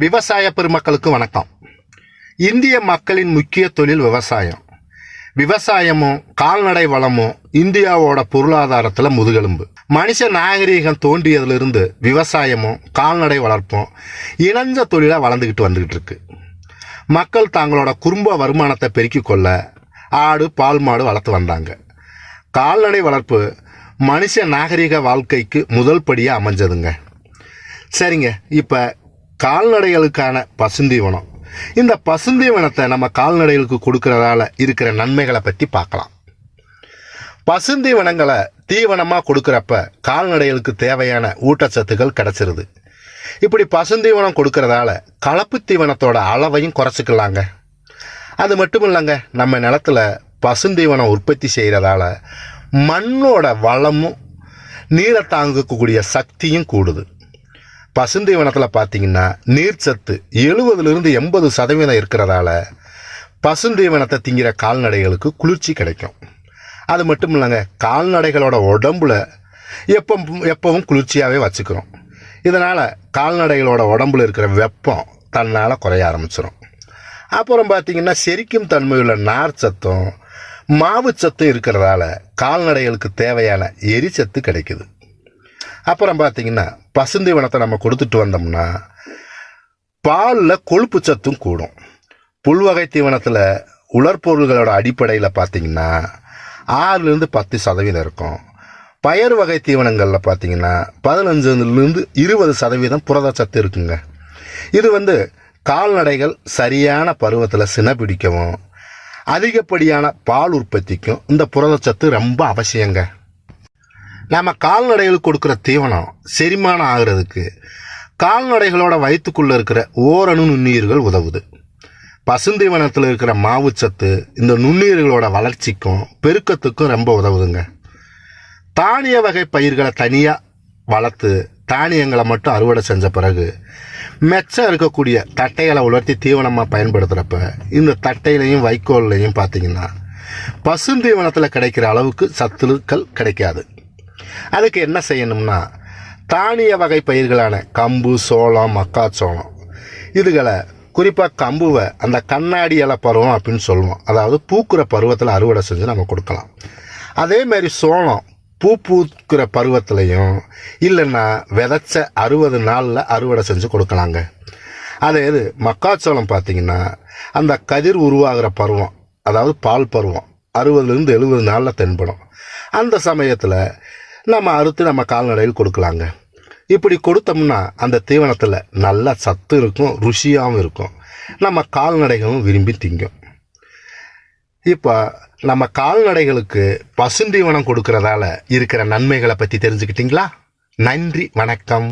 விவசாய பெருமக்களுக்கு வணக்கம். இந்திய மக்களின் முக்கிய தொழில் விவசாயம். விவசாயமும் கால்நடை வளமும் இந்தியாவோட பொருளாதாரத்தில் முதுகெலும்பு. மனுஷ நாகரீகம் தோன்றியதிலிருந்து விவசாயமும் கால்நடை வளர்ப்பும் இணைஞ்ச தொழிலாக வளர்ந்துக்கிட்டு வந்துக்கிட்டு இருக்கு. மக்கள் தங்களோட குடும்ப வருமானத்தை பெருக்கிக் கொள்ள ஆடு பால் மாடு வளர்த்து வந்தாங்க. கால்நடை வளர்ப்பு மனுஷ நாகரிக வாழ்க்கைக்கு முதல் படியாக அமைஞ்சதுங்க. சரிங்க, இப்போ கால்நடைகளுக்கான பசுந்தீவனம். இந்த பசுந்தீவனத்தை நம்ம கால்நடைகளுக்கு கொடுக்கறதால இருக்கிற நன்மைகளை பற்றி பார்க்கலாம். பசுந்தீவனங்களை தீவனமாக கொடுக்குறப்ப கால்நடைகளுக்கு தேவையான ஊட்டச்சத்துக்கள் கிடைச்சிருது. இப்படி பசுந்தீவனம் கொடுக்கறதால கலப்பு தீவனத்தோட அளவையும் குறைச்சிக்கலாங்க. அது மட்டும் இல்லைங்க, நம்ம நிலத்தில் பசுந்தீவனம் உற்பத்தி செய்கிறதால மண்ணோட வளமும் நீரை தாங்கக்கூடிய சக்தியும் கூடுது. பசுந்தீவனத்தில் பார்த்தீங்கன்னா நீர்ச்சத்து 70-80% இருக்கிறதால பசுந்தீவனத்தை திங்கிற கால்நடைகளுக்கு குளிர்ச்சி கிடைக்கும். அது மட்டும் இல்லைங்க, கால்நடைகளோட உடம்புல எப்பவும் குளிர்ச்சியாகவே வச்சுக்கிறோம். இதனால் கால்நடைகளோட உடம்புல இருக்கிற வெப்பம் தன்னால் குறைய ஆரம்பிச்சிடும். அப்புறம் பார்த்தீங்கன்னா செரிக்கும் தன்மையுள்ள நார்ச்சத்தும் மாவுச்சத்தும் இருக்கிறதால கால்நடைகளுக்கு தேவையான எரிச்சத்து கிடைக்குது. அப்புறம் பார்த்தீங்கன்னா பசுந்தீவனத்தை நம்ம கொடுத்துட்டு வந்தோம்னா பாலில் கொழுப்பு சத்தும் கூடும். புல்வகை தீவனத்தில் உலர்பொருள்களோட அடிப்படையில் பார்த்தீங்கன்னா 6-10% இருக்கும். பயறு வகை தீவனங்களில் பார்த்தீங்கன்னா 15-20% புரதச்சத்து இருக்குங்க. இது கால்நடைகள் சரியான பருவத்தில் சினைப்பிடிக்கவும் அதிகப்படியான பால் உற்பத்திக்கும் இந்த புரதச்சத்து ரொம்ப அவசியங்க. நம்ம கால்நடைகளுக்கு கொடுக்குற தீவனம் செரிமானம் ஆகிறதுக்கு கால்நடைகளோட வயிற்றுக்குள்ளே இருக்கிற ஓரணு நுண்ணுயிர்கள் உதவுது. பசுந்தீவனத்தில் இருக்கிற மாவுச்சத்து இந்த நுண்ணுயிர்களோட வளர்ச்சிக்கும் பெருக்கத்துக்கும் ரொம்ப உதவுதுங்க. தானிய வகை பயிர்களை தனியாக வளர்த்து தானியங்களை மட்டும் அறுவடை செஞ்ச பிறகு மெச்சம் இருக்கக்கூடிய தட்டைகளை உலர்த்தி தீவனமாக பயன்படுத்துகிறப்ப இந்த தட்டையிலையும் வைக்கோல்லையும் பார்த்தீங்கன்னா பசுந்தீவனத்தில் கிடைக்கிற அளவுக்கு சத்துக்கள் கிடைக்காது. அதுக்கு என்ன செய்யணும்னா தானிய வகை பயிர்களான கம்பு, சோளம், மக்காச்சோளம் இதுகளை குறிப்பாக கம்புவை அந்த கண்ணாடி இலை பருவம் அப்படின்னு சொல்லுவோம். அதாவது பூக்குற பருவத்தில் அறுவடை செஞ்சு நம்ம கொடுக்கலாம். அதேமாரி சோளம் பூக்கிற பருவத்திலையும் இல்லைன்னா விதைச்ச 60 நாளில் அறுவடை செஞ்சு கொடுக்கலாங்க. அதே இது மக்காச்சோளம் பார்த்திங்கன்னா அந்த கதிர் உருவாகிற பருவம், அதாவது பால் பருவம் 60-70 நாளில் தென்படும். அந்த சமயத்தில் நம்ம அறுத்து நம்ம கால்நடையில் கொடுக்கலாங்க. இப்படி கொடுத்தோம்னா அந்த தீவனத்தில் நல்ல சத்து இருக்கும், ருசியாகவும் இருக்கும், நம்ம கால்நடைகளும் விரும்பி திங்கும். இப்போ நம்ம கால்நடைகளுக்கு பசுந்தீவனம் கொடுக்கறதால இருக்கிற நன்மைகளை பற்றி தெரிஞ்சுக்கிட்டீங்களா? நன்றி, வணக்கம்.